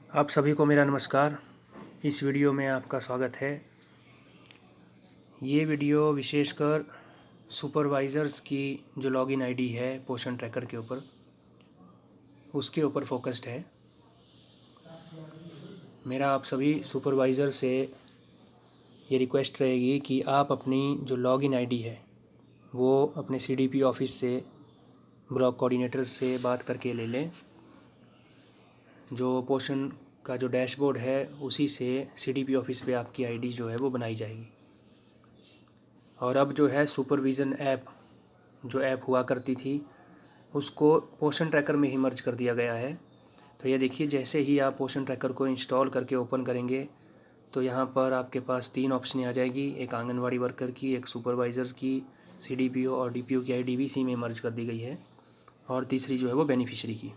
आप सभी को मेरा नमस्कार। इस वीडियो में आपका स्वागत है। ये वीडियो विशेषकर सुपरवाइज़र्स की जो लॉगिन आईडी है पोषण ट्रैकर के ऊपर, उसके ऊपर फोकस्ड है। मेरा आप सभी सुपरवाइज़र से ये रिक्वेस्ट रहेगी कि आप अपनी जो लॉगिन आईडी है वो अपने सीडीपी ऑफिस से, ब्लॉक कोऑर्डिनेटर से बात करके ले लें। जो पोषण का जो डैशबोर्ड है उसी से सीडीपी ऑफिस पे आपकी आईडी जो है वो बनाई जाएगी। और अब जो है सुपरविज़न ऐप, जो ऐप हुआ करती थी, उसको पोषण ट्रैकर में ही मर्ज कर दिया गया है। तो ये देखिए, जैसे ही आप पोषण ट्रैकर को इंस्टॉल करके ओपन करेंगे तो यहाँ पर आपके पास 3 ऑप्शन आ जाएगी। एक आंगनवाड़ी वर्कर की, एक सुपरवाइज़र की, सीडीपीओ और डीपीओ की आईडी भी इसी में मर्ज कर दी गई है, और तीसरी जो है वो बेनिफिशियरी की।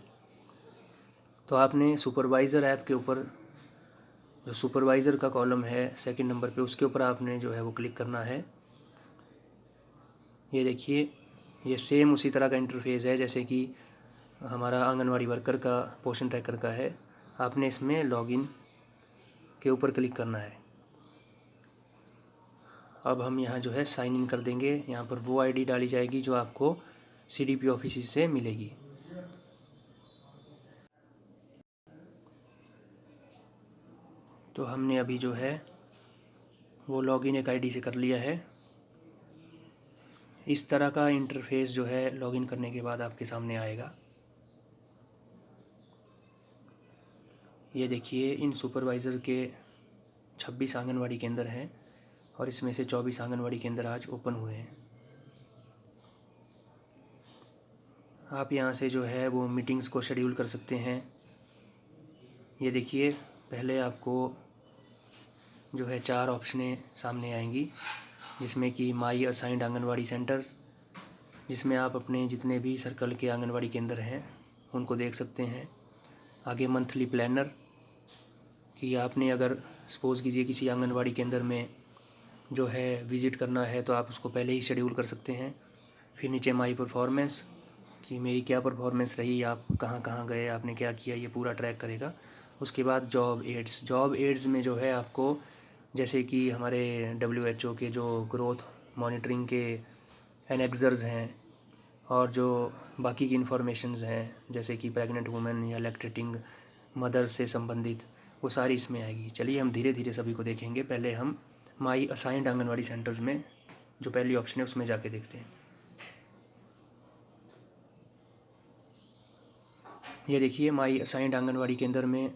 तो आपने सुपरवाइज़र ऐप के ऊपर जो सुपरवाइज़र का कॉलम है सेकंड नंबर पे, उसके ऊपर आपने जो है वो क्लिक करना है। ये देखिए, ये सेम उसी तरह का इंटरफेस है जैसे कि हमारा आंगनवाड़ी वर्कर का पोषण ट्रैकर का है। आपने इसमें लॉगिन के ऊपर क्लिक करना है। अब हम यहाँ जो है साइन इन कर देंगे। यहाँ पर वो आईडी डाली जाएगी जो आपको सीडीपी ऑफिस से मिलेगी। तो हमने अभी जो है वो लॉगिन एक आईडी से कर लिया है। इस तरह का इंटरफेस जो है लॉगिन करने के बाद आपके सामने आएगा। ये देखिए, इन सुपरवाइज़र के 26 आंगनवाड़ी केंद्र हैं और इसमें से 24 आंगनवाड़ी केंद्र आज ओपन हुए हैं। आप यहाँ से जो है वो मीटिंग्स को शेड्यूल कर सकते हैं। ये देखिए, पहले आपको जो है 4 ऑप्शनें सामने आएंगी, जिसमें कि माई असाइंड आंगनवाड़ी सेंटर्स, जिसमें आप अपने जितने भी सर्कल के आंगनवाड़ी केंद्र हैं उनको देख सकते हैं। आगे मंथली प्लानर, कि आपने अगर सपोज़ कीजिए किसी आंगनवाड़ी केंद्र में जो है विज़िट करना है तो आप उसको पहले ही शेड्यूल कर सकते हैं। फिर नीचे माई परफॉर्मेंस, कि मेरी क्या परफॉर्मेंस रही, आप कहाँ कहाँ गए, आपने क्या किया, ये पूरा ट्रैक करेगा। उसके बाद जॉब एड्स में जो है आपको, जैसे कि हमारे WHO के जो ग्रोथ मॉनिटरिंग के एनेक्सर्स हैं और जो बाकी की इन्फॉर्मेशंस हैं, जैसे कि प्रेग्नेंट वुमेन या लैक्टेटिंग मदर्स से संबंधित, वो सारी इसमें आएगी। चलिए हम धीरे धीरे सभी को देखेंगे। पहले हम माई असाइंड आंगनवाड़ी सेंटर्स में जो पहली ऑप्शन है उसमें जाके देखते हैं। ये देखिए, माई असाइंड आंगनवाड़ी केंद्र में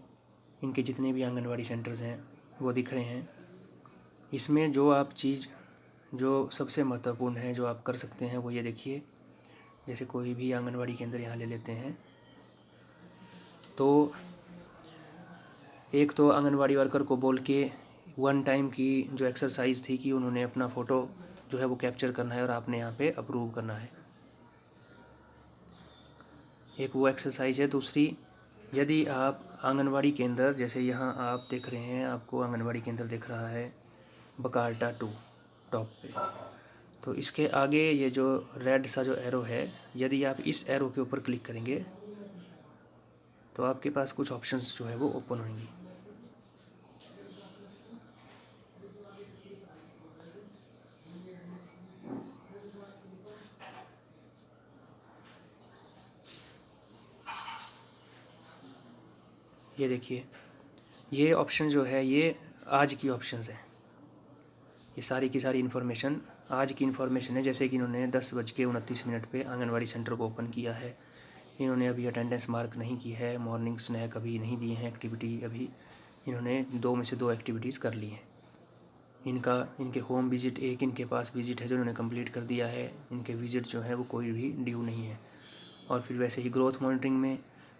इनके जितने भी आंगनवाड़ी सेंटर्स हैं वो दिख रहे हैं। इसमें जो आप चीज़ जो सबसे महत्वपूर्ण है जो आप कर सकते हैं वो ये देखिए, जैसे कोई भी आंगनवाड़ी केंद्र यहाँ ले लेते हैं तो एक तो आंगनवाड़ी वर्कर को बोल के वन टाइम की जो एक्सरसाइज थी कि उन्होंने अपना फ़ोटो जो है वो कैप्चर करना है और आपने यहाँ पे अप्रूव करना है। एक वो एक्सरसाइज है। दूसरी, यदि आप आंगनवाड़ी केंद्र, जैसे यहाँ आप देख रहे हैं, आपको आंगनवाड़ी केंद्र दिख रहा है बकाल्टा 2 टॉप पे, तो इसके आगे ये जो रेड सा जो एरो है, यदि आप इस एरो के ऊपर क्लिक करेंगे तो आपके पास कुछ ऑप्शंस जो है वो ओपन होंगी। ये देखिए, ये ऑप्शन जो है ये आज की ऑप्शंस हैं। ये सारी की सारी इन्फॉर्मेशन आज की इन्फॉर्मेशन है। जैसे कि इन्होंने 10:29 पे आंगनवाड़ी सेंटर को ओपन किया है। इन्होंने अभी अटेंडेंस मार्क नहीं की है, मॉर्निंग स्नैक अभी नहीं दिए हैं, एक्टिविटी अभी इन्होंने 2 में से 2 एक्टिविटीज़ कर ली हैं। इनके होम विज़िट, एक इनके पास विज़िट है जो इन्होंने कंप्लीट कर दिया है। इनके विज़िट जो है वो कोई भी ड्यू नहीं है। और फिर वैसे ही ग्रोथ मॉनिटरिंग में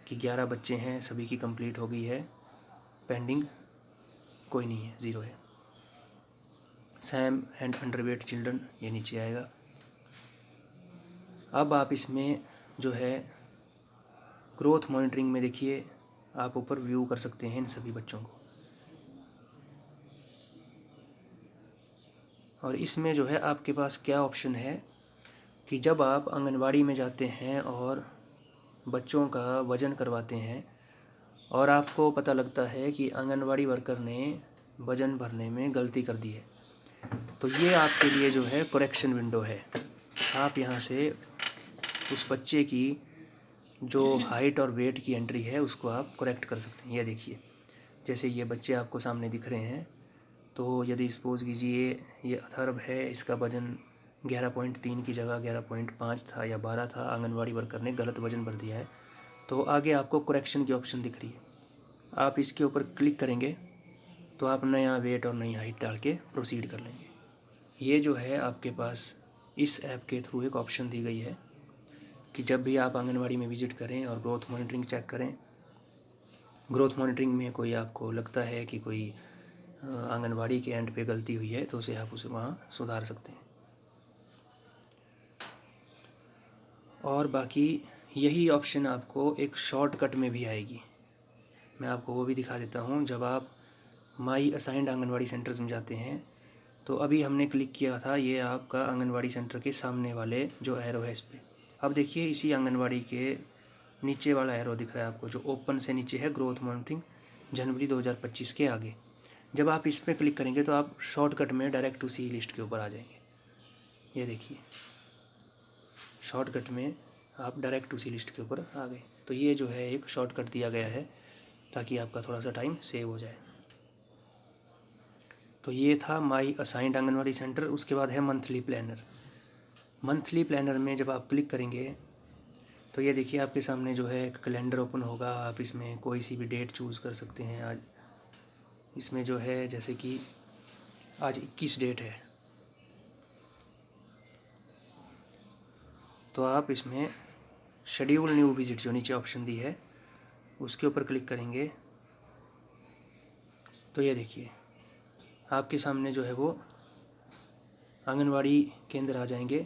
कि 11 बच्चे हैं, सभी की कंप्लीट हो गई है, पेंडिंग कोई नहीं है, ज़ीरो है। सैम एंड अंडरवेट चिल्ड्रन, ये नीचे आएगा। अब आप इसमें जो है ग्रोथ मॉनिटरिंग में देखिए, आप ऊपर व्यू कर सकते हैं इन सभी बच्चों को। और इसमें जो है आपके पास क्या ऑप्शन है कि जब आप आंगनवाड़ी में जाते हैं और बच्चों का वज़न करवाते हैं और आपको पता लगता है कि आंगनवाड़ी वर्कर ने वज़न भरने में गलती कर दी है, तो ये आपके लिए जो है करेक्शन विंडो है। आप यहाँ से उस बच्चे की जो हाइट और वेट की एंट्री है उसको आप करेक्ट कर सकते हैं। ये देखिए, जैसे ये बच्चे आपको सामने दिख रहे हैं, तो यदि सपोज़ कीजिए ये अथर्व है, इसका वज़न 11.3 की जगह 11.5 था या 12 था, आंगनवाड़ी वर्कर ने गलत वज़न भर दिया है, तो आगे आपको करेक्शन की ऑप्शन दिख रही है। आप इसके ऊपर क्लिक करेंगे तो आप नया वेट और नई हाइट डाल के प्रोसीड कर लेंगे। ये जो है आपके पास इस ऐप के थ्रू एक ऑप्शन दी गई है कि जब भी आप आंगनवाड़ी में विज़िट करें और ग्रोथ मॉनिटरिंग चेक करें, ग्रोथ मॉनिटरिंग में कोई आपको लगता है कि कोई आंगनवाड़ी के एंड पे गलती हुई है, तो आप उसे वहाँ सुधार सकते हैं। और बाकी यही ऑप्शन आपको एक शॉर्टकट में भी आएगी, मैं आपको वो भी दिखा देता हूँ। जब आप माई असाइंड आंगनवाड़ी सेंटर्स में जाते हैं, तो अभी हमने क्लिक किया था, ये आपका आंगनवाड़ी सेंटर के सामने वाले जो एरो है इस पर। अब देखिए इसी आंगनवाड़ी के नीचे वाला एरो दिख रहा है आपको, जो ओपन से नीचे है, ग्रोथ मॉनिटरिंग जनवरी 2025 के आगे। जब आप इस पर क्लिक करेंगे तो आप शॉर्टकट में डायरेक्ट उसी लिस्ट के ऊपर आ जाएंगे। ये देखिए, शॉर्टकट में आप डायरेक्ट उसी लिस्ट के ऊपर आ गए। तो ये जो है एक शॉर्टकट दिया गया है ताकि आपका थोड़ा सा टाइम सेव हो जाए। तो ये था माई असाइंड आंगनवाड़ी सेंटर। उसके बाद है मंथली प्लानर। मंथली प्लानर में जब आप क्लिक करेंगे तो ये देखिए आपके सामने जो है एक कैलेंडर ओपन होगा। आप इसमें कोई सी भी डेट चूज़ कर सकते हैं। आज इसमें जो है, जैसे कि आज 21 डेट है, तो आप इसमें शेड्यूल न्यू विजिट जो नीचे ऑप्शन दी है उसके ऊपर क्लिक करेंगे तो ये देखिए आपके सामने जो है वो आंगनवाड़ी केंद्र आ जाएंगे।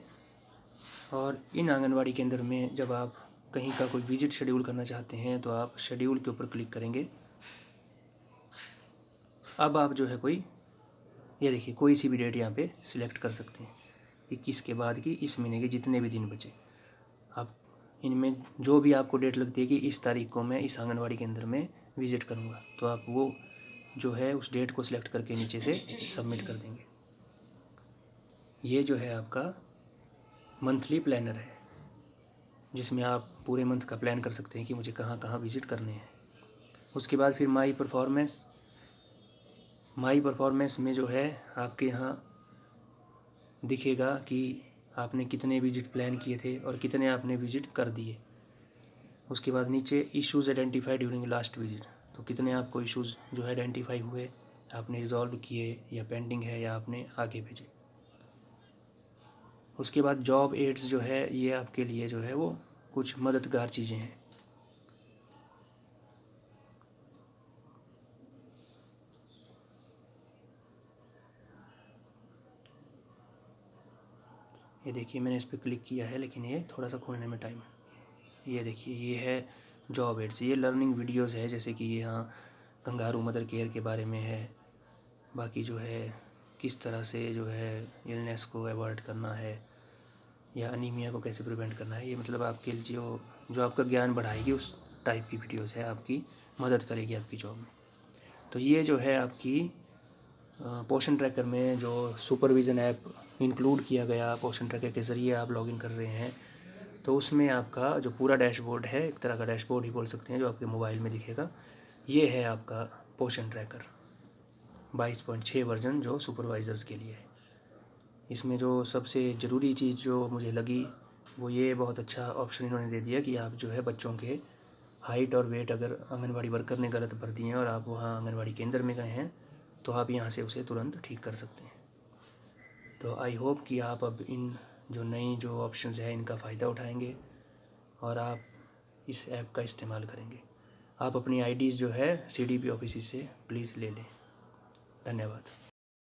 और इन आंगनवाड़ी केंद्र में जब आप कहीं का कोई विज़िट शेड्यूल करना चाहते हैं तो आप शेड्यूल के ऊपर क्लिक करेंगे। अब आप जो है कोई, ये देखिए, कोई सी भी डेट यहाँ पे सिलेक्ट कर सकते हैं। 21 के बाद की इस महीने के जितने भी दिन बचे, आप इनमें जो भी आपको डेट लगती है कि इस तारीख को मैं इस आंगनवाड़ी केंद्र में विज़िट करूँगा, तो आप वो जो है उस डेट को सिलेक्ट करके नीचे से सबमिट कर देंगे। ये जो है आपका मंथली प्लानर है, जिसमें आप पूरे मंथ का प्लान कर सकते हैं कि मुझे कहाँ कहाँ विज़िट करने हैं। उसके बाद फिर माई परफॉर्मेंस में जो है आपके यहाँ दिखेगा कि आपने कितने विज़िट प्लान किए थे और कितने आपने विज़िट कर दिए। उसके बाद नीचे issues identified during last visit, तो कितने आपको इश्यूज़ जो है आइडेंटिफाई हुए, आपने रिजॉल्व किए या पेंडिंग है या आपने आगे भेजे। उसके बाद जॉब एड्स जो है ये आपके लिए जो है वो कुछ मददगार चीज़ें हैं। ये देखिए मैंने इस पर क्लिक किया है, लेकिन ये थोड़ा सा खोलने में टाइम है। ये देखिए ये है जॉब एड्स, ये लर्निंग वीडियोस है, जैसे कि ये यहाँ कंगारू मदर केयर के बारे में है। बाकी जो है किस तरह से जो है इलनेस को अवॉइड करना है या अनीमिया को कैसे प्रिवेंट करना है। ये मतलब आपके जो आपका ज्ञान बढ़ाएगी उस टाइप की वीडियोस है, आपकी मदद करेगी आपकी जॉब में। तो ये जो है आपकी पोषण ट्रैकर में जो सुपरविज़न ऐप इंक्लूड किया गया, पोषण ट्रैकर के ज़रिए आप लॉगिन कर रहे हैं, तो उसमें आपका जो पूरा डैशबोर्ड है, एक तरह का डैशबोर्ड ही बोल सकते हैं, जो आपके मोबाइल में दिखेगा, ये है आपका पोषण ट्रैकर 22.6 वर्जन जो सुपरवाइज़र्स के लिए है। इसमें जो सबसे ज़रूरी चीज़ जो मुझे लगी वो ये बहुत अच्छा ऑप्शन इन्होंने दे दिया कि आप जो है बच्चों के हाइट और वेट अगर आंगनवाड़ी वर्कर ने गलत भर दिए हैं और आप वहाँ आंगनवाड़ी केंद्र में गए हैं, तो आप यहाँ से उसे तुरंत ठीक कर सकते हैं। तो आई होप कि आप अब इन जो नई जो ऑप्शंस है इनका फ़ायदा उठाएंगे और आप इस ऐप का इस्तेमाल करेंगे। आप अपनी आईडीज़ जो है CDP ऑफिस से प्लीज़ ले लें। धन्यवाद।